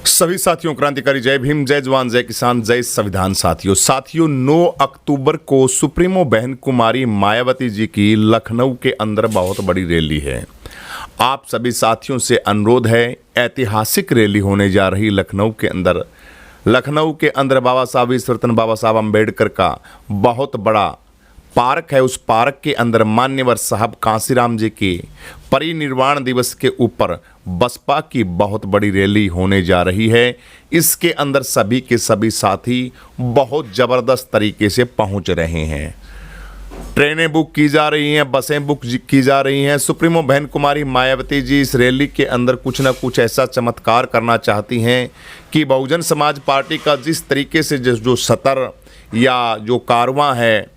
सभी साथियों, क्रांतिकारी जय भीम, जय जवान, जय किसान, जय संविधान। साथियों 9 अक्टूबर को सुप्रीमो बहन कुमारी मायावती जी की लखनऊ के अंदर बहुत बड़ी रैली है। आप सभी साथियों से अनुरोध है, ऐतिहासिक रैली होने जा रही लखनऊ के अंदर। लखनऊ के अंदर बाबा साहब ईश्वरतन बाबा साहब अम्बेडकर का बहुत बड़ा पार्क है। उस पार्क के अंदर मान्यवर साहब कांसीराम जी के परिनिर्वाण दिवस के ऊपर बसपा की बहुत बड़ी रैली होने जा रही है। इसके अंदर सभी के सभी साथी बहुत ज़बरदस्त तरीके से पहुंच रहे हैं। ट्रेनें बुक की जा रही हैं, बसें बुक की जा रही हैं। सुप्रीमो बहन कुमारी मायावती जी इस रैली के अंदर कुछ ना कुछ ऐसा चमत्कार करना चाहती हैं कि बहुजन समाज पार्टी का जिस तरीके से जो सतर या जो कारवां है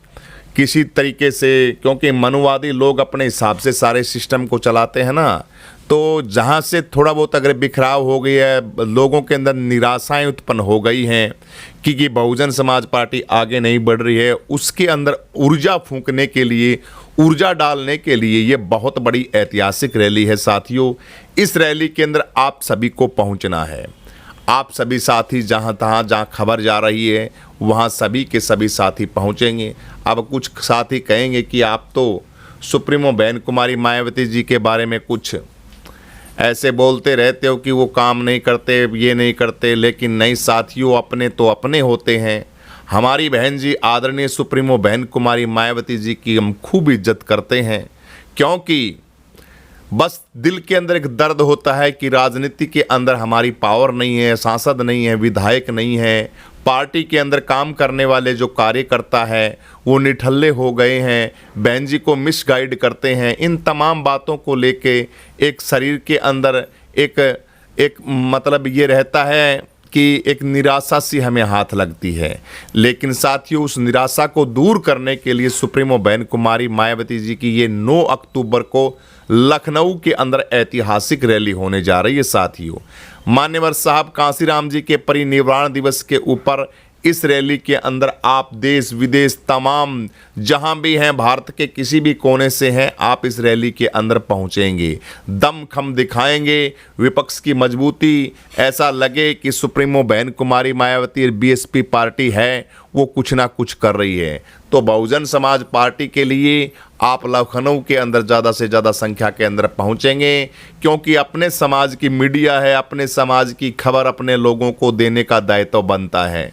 किसी तरीके से, क्योंकि मनुवादी लोग अपने हिसाब से सारे सिस्टम को चलाते हैं ना, तो जहाँ से थोड़ा बहुत अगर बिखराव हो गई है, लोगों के अंदर निराशाएं उत्पन्न हो गई हैं कि बहुजन समाज पार्टी आगे नहीं बढ़ रही है, उसके अंदर ऊर्जा फूंकने के लिए, ऊर्जा डालने के लिए ये बहुत बड़ी ऐतिहासिक रैली है। साथियों, इस रैली के अंदर आप सभी को पहुँचना है। आप सभी साथी जहाँ खबर जा रही है वहाँ सभी के सभी साथी पहुँचेंगे। अब कुछ साथी कहेंगे कि आप तो सुप्रीमो बहन कुमारी मायावती जी के बारे में कुछ ऐसे बोलते रहते हो कि वो काम नहीं करते, ये नहीं करते, लेकिन नहीं साथियों, अपने तो अपने होते हैं। हमारी बहन जी आदरणीय सुप्रीमो बहन कुमारी मायावती जी की हम खूब इज्जत करते हैं, क्योंकि बस दिल के अंदर एक दर्द होता है कि राजनीति के अंदर हमारी पावर नहीं है, सांसद नहीं है, विधायक नहीं है, पार्टी के अंदर काम करने वाले जो कार्यकर्ता है वो निठल्ले हो गए हैं, बहन जी को मिसगाइड करते हैं। इन तमाम बातों को लेके एक शरीर के अंदर एक मतलब ये रहता है कि एक निराशा सी हमें हाथ लगती है। लेकिन साथियों, उस निराशा को दूर करने के लिए सुप्रीमो बहन कुमारी मायावती जी की ये 9 अक्टूबर को लखनऊ के अंदर ऐतिहासिक रैली होने जा रही है। साथियों, मान्यवर साहब कांसीराम जी के परिनिर्वाण दिवस के ऊपर इस रैली के अंदर आप देश विदेश तमाम जहां भी हैं, भारत के किसी भी कोने से हैं, आप इस रैली के अंदर पहुंचेंगे, दमखम दिखाएंगे, विपक्ष की मजबूती, ऐसा लगे कि सुप्रीमो बहन कुमारी मायावती बीएसपी पार्टी है वो कुछ ना कुछ कर रही है। तो बहुजन समाज पार्टी के लिए आप लखनऊ के अंदर ज़्यादा से ज़्यादा संख्या के अंदर पहुंचेंगे, क्योंकि अपने समाज की मीडिया है, अपने समाज की खबर अपने लोगों को देने का दायित्व बनता है।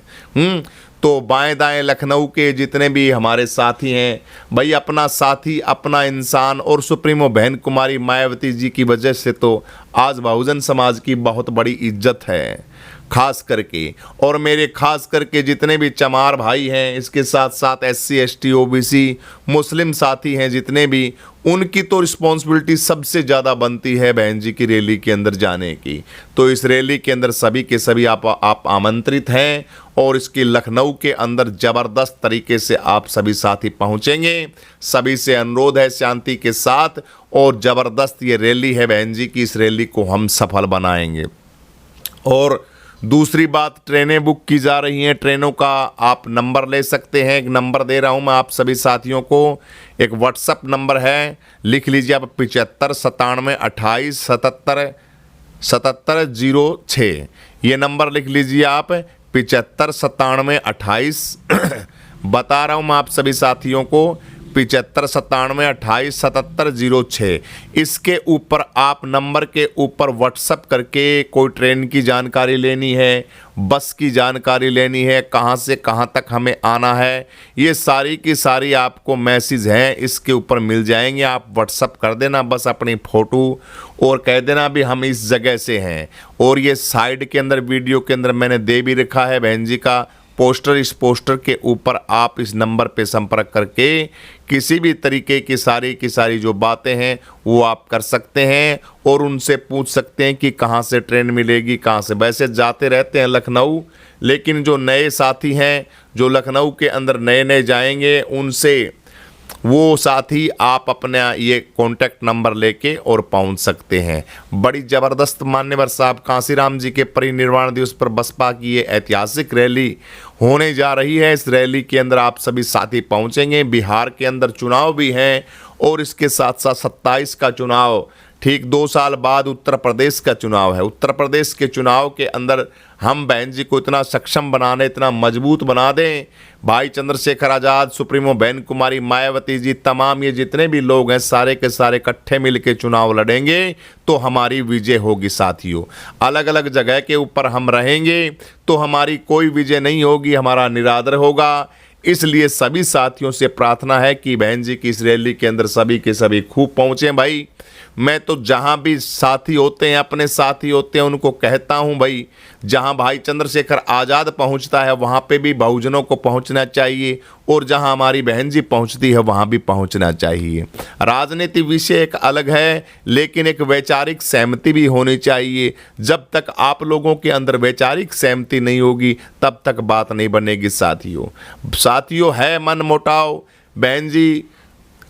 तो बाएं दाएं लखनऊ के जितने भी हमारे साथी हैं भाई, अपना साथी, अपना इंसान, और सुप्रीमो बहन कुमारी मायावती जी की वजह से तो आज बहुजन समाज की बहुत बड़ी इज्जत है खास करके। और मेरे खास करके जितने भी चमार भाई हैं, इसके साथ साथ SC ST OBC मुस्लिम साथी हैं जितने भी, उनकी तो रिस्पॉन्सिबिलिटी सबसे ज़्यादा बनती है बहन जी की रैली के अंदर जाने की। तो इस रैली के अंदर सभी के सभी आप आमंत्रित हैं, और इसकी लखनऊ के अंदर ज़बरदस्त तरीके से आप सभी साथी पहुंचेंगे। सभी से अनुरोध है शांति के साथ, और ज़बरदस्त ये रैली है बहन जी की, इस रैली को हम सफल बनाएंगे। और दूसरी बात, ट्रेनें बुक की जा रही हैं। ट्रेनों का आप नंबर ले सकते हैं, एक नंबर दे रहा हूं मैं आप सभी साथियों को, एक व्हाट्सएप नंबर है, लिख लीजिए आप 75 97 28 77 7706। ये नंबर लिख लीजिए आप 75 97 28 बता रहा हूं मैं आप सभी साथियों को 75 97 28 7706। इसके ऊपर आप नंबर के ऊपर व्हाट्सएप करके कोई ट्रेन की जानकारी लेनी है, बस की जानकारी लेनी है, कहाँ से कहाँ तक हमें आना है, ये सारी की सारी आपको मैसेज हैं इसके ऊपर मिल जाएंगे। आप व्हाट्सएप कर देना बस अपनी फ़ोटो, और कह देना भी हम इस जगह से हैं। और ये साइड के अंदर वीडियो के अंदर मैंने दे भी रखा है बहन जी का पोस्टर, इस पोस्टर के ऊपर आप इस नंबर पे संपर्क करके किसी भी तरीके की सारी जो बातें हैं वो आप कर सकते हैं, और उनसे पूछ सकते हैं कि कहाँ से ट्रेन मिलेगी, कहाँ से। वैसे जाते रहते हैं लखनऊ, लेकिन जो नए साथी हैं जो लखनऊ के अंदर नए जाएंगे, उनसे वो साथी आप अपना ये कॉन्टैक्ट नंबर लेके और पहुंच सकते हैं। बड़ी ज़बरदस्त मान्यवर साहब कांसीराम जी के परिनिर्वाण दिवस पर बसपा की ये ऐतिहासिक रैली होने जा रही है। इस रैली के अंदर आप सभी साथी पहुंचेंगे। बिहार के अंदर चुनाव भी हैं, और इसके साथ साथ 27 का चुनाव ठीक 2 साल बाद उत्तर प्रदेश का चुनाव है। उत्तर प्रदेश के चुनाव के अंदर हम बहन जी को इतना सक्षम बनाने, इतना मजबूत बना दें, भाई चंद्रशेखर आज़ाद, सुप्रीमो बहन कुमारी मायावती जी, तमाम ये जितने भी लोग हैं सारे के सारे इकट्ठे मिलकर चुनाव लड़ेंगे तो हमारी विजय होगी साथियों। अलग अलग जगह के ऊपर हम रहेंगे तो हमारी कोई विजय नहीं होगी, हमारा निरादर होगा। इसलिए सभी साथियों से प्रार्थना है कि बहन जी की इस रैली के अंदर सभी के सभी खूब पहुँचें। भाई मैं तो जहां भी साथी होते हैं, अपने साथी होते हैं, उनको कहता हूं भाई जहां भाई चंद्रशेखर आज़ाद पहुंचता है वहां पे भी बहुजनों को पहुंचना चाहिए, और जहां हमारी बहन जी पहुंचती है वहां भी पहुंचना चाहिए। राजनीति विषय एक अलग है, लेकिन एक वैचारिक सहमति भी होनी चाहिए। जब तक आप लोगों के अंदर वैचारिक सहमति नहीं होगी तब तक बात नहीं बनेगी साथियों। है मन मुटाव बहन जी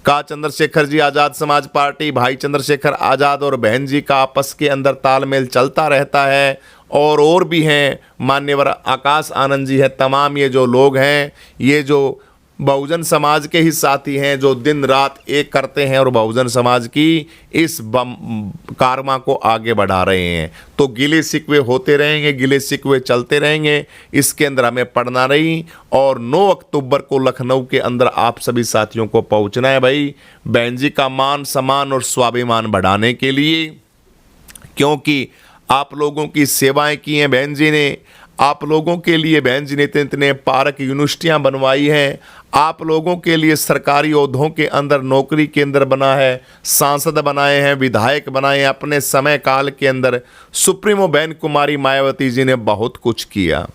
का, चंद्रशेखर जी आज़ाद समाज पार्टी, भाई चंद्रशेखर आज़ाद और बहन जी का आपस के अंदर तालमेल चलता रहता है। और भी हैं, मान्यवर आकाश आनंद जी है, तमाम ये जो लोग हैं, ये जो बहुजन समाज के ही साथी हैं जो दिन रात एक करते हैं और बहुजन समाज की इस कारमा को आगे बढ़ा रहे हैं। तो गिले शिकवे होते रहेंगे, गिले शिकवे चलते रहेंगे, इसके अंदर हमें पड़ना नहीं। और 9 अक्टूबर को लखनऊ के अंदर आप सभी साथियों को पहुंचना है भाई, बहन जी का मान सम्मान और स्वाभिमान बढ़ाने के लिए, क्योंकि आप लोगों की सेवाएं की हैं बहन जी ने। आप लोगों के लिए बहन जी ने इतने पार्क, यूनिवर्सिटियां बनवाई हैं, आप लोगों के लिए सरकारी ओहदों के अंदर नौकरी के अंदर बना है, सांसद बनाए हैं, विधायक बनाए हैं। अपने समय काल के अंदर सुप्रीमो बहन कुमारी मायावती जी ने बहुत कुछ किया।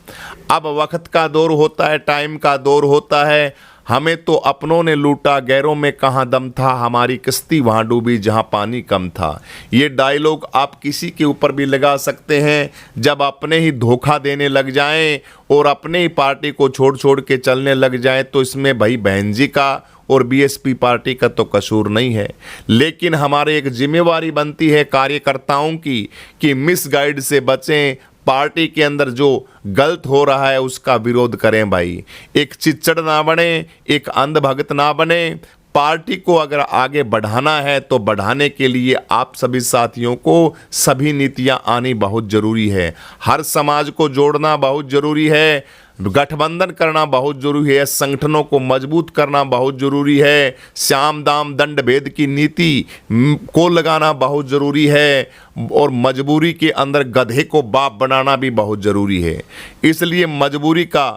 अब वक्त का दौर होता है, टाइम का दौर होता है। हमें तो अपनों ने लूटा, गैरों में कहाँ दम था, हमारी किश्ती वहाँ डूबी जहाँ पानी कम था। ये डायलॉग आप किसी के ऊपर भी लगा सकते हैं। जब अपने ही धोखा देने लग जाएं और अपने ही पार्टी को छोड़ छोड़ के चलने लग जाएं तो इसमें भाई बहन जी का और बीएसपी पार्टी का तो कसूर नहीं है। लेकिन हमारे एक जिम्मेवारी बनती है कार्यकर्ताओं की कि मिसगाइड से बचें, पार्टी के अंदर जो गलत हो रहा है उसका विरोध करें भाई। एक चिच्चड़ ना बने, एक अंधभक्त ना बने। पार्टी को अगर आगे बढ़ाना है तो बढ़ाने के लिए आप सभी साथियों को सभी नीतियां आनी बहुत ज़रूरी है। हर समाज को जोड़ना बहुत ज़रूरी है, गठबंधन करना बहुत ज़रूरी है, संगठनों को मजबूत करना बहुत ज़रूरी है, साम दाम दंड भेद की नीति को लगाना बहुत ज़रूरी है, और मजबूरी के अंदर गधे को बाप बनाना भी बहुत ज़रूरी है। इसलिए मजबूरी का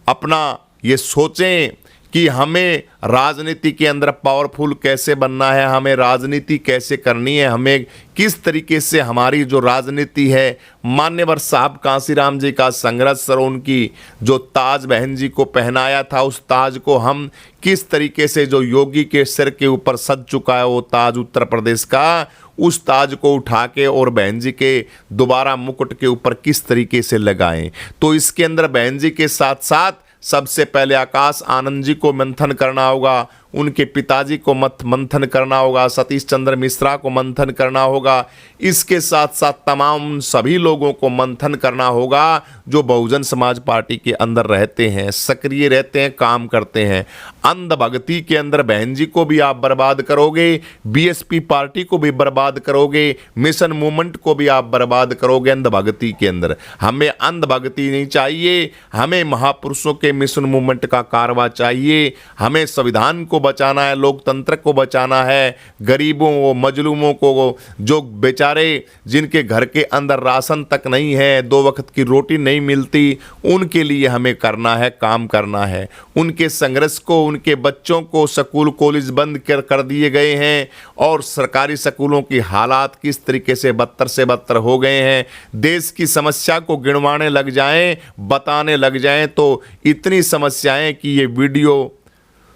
अपना ये सोचें कि हमें राजनीति के अंदर पावरफुल कैसे बनना है, हमें राजनीति कैसे करनी है, हमें किस तरीके से हमारी जो राजनीति है, मान्यवर साहब कांसीराम जी का संघर्ष और उनकी जो ताज बहन जी को पहनाया था, उस ताज को हम किस तरीके से, जो योगी के सिर के ऊपर सज चुका है वो ताज उत्तर प्रदेश का, उस ताज को उठा के और बहन जी के दोबारा मुकुट के ऊपर किस तरीके से लगाएं। तो इसके अंदर बहन जी के साथ साथ सबसे पहले आकाश आनंद जी को मंथन करना होगा, उनके पिताजी को मंथन करना होगा, सतीश चंद्र मिश्रा को मंथन करना होगा। इसके साथ साथ तमाम सभी लोगों को मंथन करना होगा जो बहुजन समाज पार्टी के अंदर रहते हैं, सक्रिय रहते हैं, काम करते हैं। अंधभक्ति के अंदर बहन जी को भी आप बर्बाद करोगे, बीएसपी पार्टी को भी बर्बाद करोगे, मिशन मूवमेंट को भी आप बर्बाद करोगे अंधभक्ति के अंदर। हमें अंधभक्ति नहीं चाहिए, हमें महापुरुषों के मिशन मूवमेंट का कारवा चाहिए। हमें संविधान को बचाना है, लोकतंत्र को बचाना है, गरीबों मजलूमों को, जो बेचारे जिनके घर के अंदर राशन तक नहीं है, 2 वक्त की रोटी नहीं मिलती, उनके लिए हमें करना है, काम करना है। उनके संघर्ष को, उनके बच्चों को स्कूल कॉलेज बंद कर दिए गए हैं और सरकारी स्कूलों की हालात किस तरीके से बदतर से बदतर हो गए हैं। देश की समस्या को गिनवाने लग जाएं, बताने लग जाएं तो इतनी समस्याएं कि ये वीडियो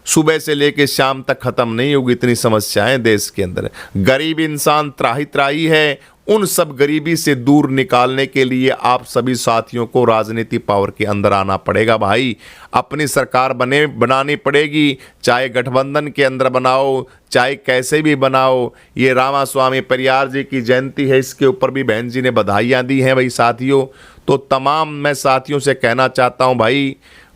सुबह से लेकर शाम तक ख़त्म नहीं होगी। इतनी समस्याएं देश के अंदर, गरीब इंसान त्राही त्राही है। उन सब गरीबी से दूर निकालने के लिए आप सभी साथियों को राजनीति पावर के अंदर आना पड़ेगा भाई। अपनी सरकार बनानी पड़ेगी, चाहे गठबंधन के अंदर बनाओ, चाहे कैसे भी बनाओ। ये रामास्वामी परियार जी की जयंती है, इसके ऊपर भी बहन जी ने बधाइयाँ दी हैं भाई साथियों। तो तमाम मैं साथियों से कहना चाहता हूँ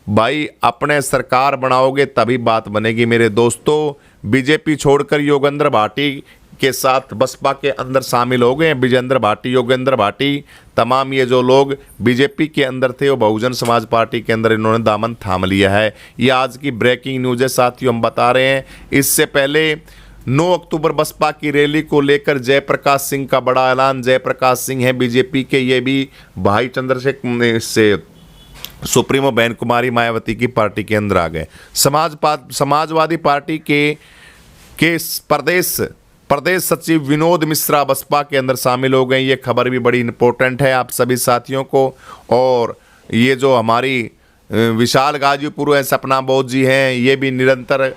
भाई अपने सरकार बनाओगे तभी बात बनेगी मेरे दोस्तों। बीजेपी छोड़कर योगेंद्र भाटी के साथ बसपा के अंदर शामिल हो गए। विजेंद्र भाटी, योगेंद्र भाटी, तमाम ये जो लोग बीजेपी के अंदर थे वो बहुजन समाज पार्टी के अंदर इन्होंने दामन थाम लिया है। ये आज की ब्रेकिंग न्यूज़ है साथियों, हम बता रहे हैं। इससे पहले 9 अक्टूबर बसपा की रैली को लेकर जयप्रकाश सिंह का बड़ा ऐलान। जयप्रकाश सिंह है बीजेपी के, ये भी भाई चंद्रशेखर से सुप्रीमो बहन कुमारी मायावती की पार्टी के अंदर आ गए। समाजवादी पार्टी के प्रदेश सचिव विनोद मिश्रा बसपा के अंदर शामिल हो गए। ये खबर भी बड़ी इंपॉर्टेंट है आप सभी साथियों को। और ये जो हमारी विशाल गाजीपुर है, सपना बोध जी हैं, ये भी निरंतर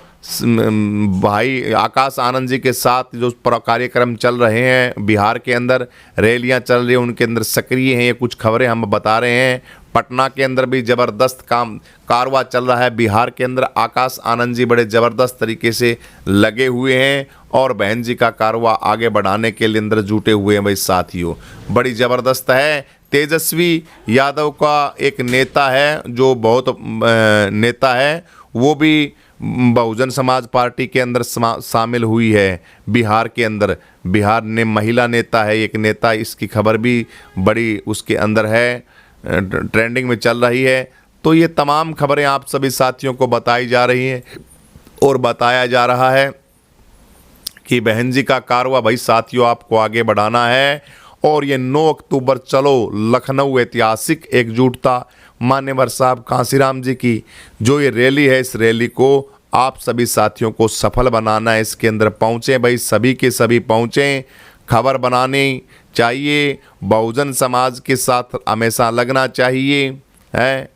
भाई आकाश आनंद जी के साथ जो कार्यक्रम चल रहे हैं बिहार के अंदर, रैलियां चल रही हैं, उनके अंदर सक्रिय हैं। ये कुछ खबरें हम बता रहे हैं। पटना के अंदर भी ज़बरदस्त कारवा चल रहा है। बिहार के अंदर आकाश आनंद जी बड़े ज़बरदस्त तरीके से लगे हुए हैं और बहन जी का कारवा आगे बढ़ाने के लिए अंदर जुटे हुए हैं। भाई साथियों, बड़ी ज़बरदस्त है। तेजस्वी यादव का एक नेता है जो बहुत नेता है, वो भी बहुजन समाज पार्टी के अंदर शामिल हुई है बिहार के अंदर। बिहार ने महिला नेता है एक नेता, इसकी खबर भी बड़ी उसके अंदर है, ट्रेंडिंग में चल रही है। तो ये तमाम खबरें आप सभी साथियों को बताई जा रही हैं और बताया जा रहा है कि बहन जी का कारवा भाई साथियों आपको आगे बढ़ाना है। और ये 9 अक्टूबर चलो लखनऊ ऐतिहासिक एकजुटता मान्यवर साहब कांसीराम जी की जो ये रैली है, इस रैली को आप सभी साथियों को सफल बनाना है। इसके अंदर पहुँचें भाई, सभी के सभी पहुँचें। खबर बनानी चाहिए, बहुजन समाज के साथ हमेशा लगना चाहिए है।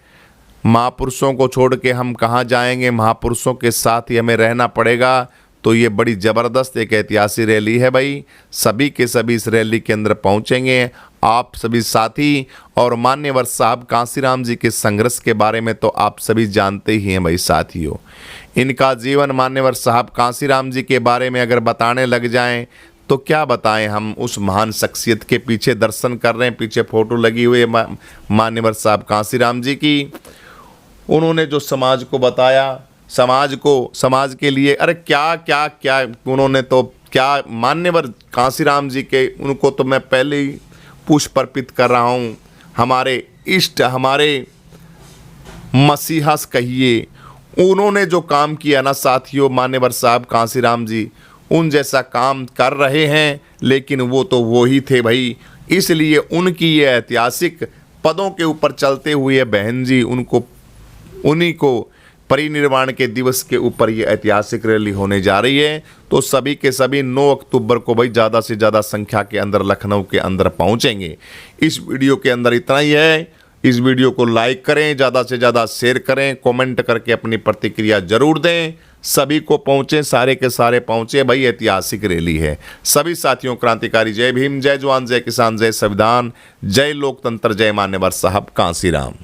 महापुरुषों को छोड़ के हम कहाँ जाएंगे, महापुरुषों के साथ ही हमें रहना पड़ेगा। तो ये बड़ी ज़बरदस्त एक ऐतिहासिक रैली है भाई, सभी के सभी इस रैली के अंदर पहुँचेंगे आप सभी साथी। और मान्यवर साहब कांसीराम जी के संघर्ष के बारे में तो आप सभी जानते ही हैं भाई साथियों। इनका जीवन मान्यवर साहब कांसीराम जी के बारे में अगर बताने लग जाएं तो क्या बताएं हम। उस महान शख्सियत के पीछे दर्शन कर रहे हैं, पीछे फोटो लगी हुई है मान्यवर साहब कांसीराम जी की। उन्होंने जो समाज को बताया, समाज के लिए अरे क्या क्या क्या उन्होंने तो क्या, मान्यवर कांसीराम जी के उनको तो मैं पहले ही पुष्प अर्पित कर रहा हूँ। हमारे इष्ट, हमारे मसीहा कहिए, उन्होंने जो काम किया ना साथियों, मान्यवर साहब कांसीराम जी उन जैसा काम कर रहे हैं, लेकिन वो तो वो ही थे भाई। इसलिए उनकी ये ऐतिहासिक पदों के ऊपर चलते हुए बहन जी उन्हीं को परिनिर्वाण के दिवस के ऊपर ये ऐतिहासिक रैली होने जा रही है। तो सभी के सभी 9 अक्टूबर को भाई ज़्यादा से ज़्यादा संख्या के अंदर लखनऊ के अंदर पहुंचेंगे। इस वीडियो के अंदर इतना ही है। इस वीडियो को लाइक करें, ज़्यादा से ज़्यादा शेयर करें, कमेंट करके अपनी प्रतिक्रिया जरूर दें। सभी को पहुँचें, सारे के सारे पहुँचे भाई, ऐतिहासिक रैली है। सभी साथियों क्रांतिकारी जय भीम, जय जवान, जय किसान, जय संविधान, जय लोकतंत्र, जय मान्यवर साहब कांसीराम।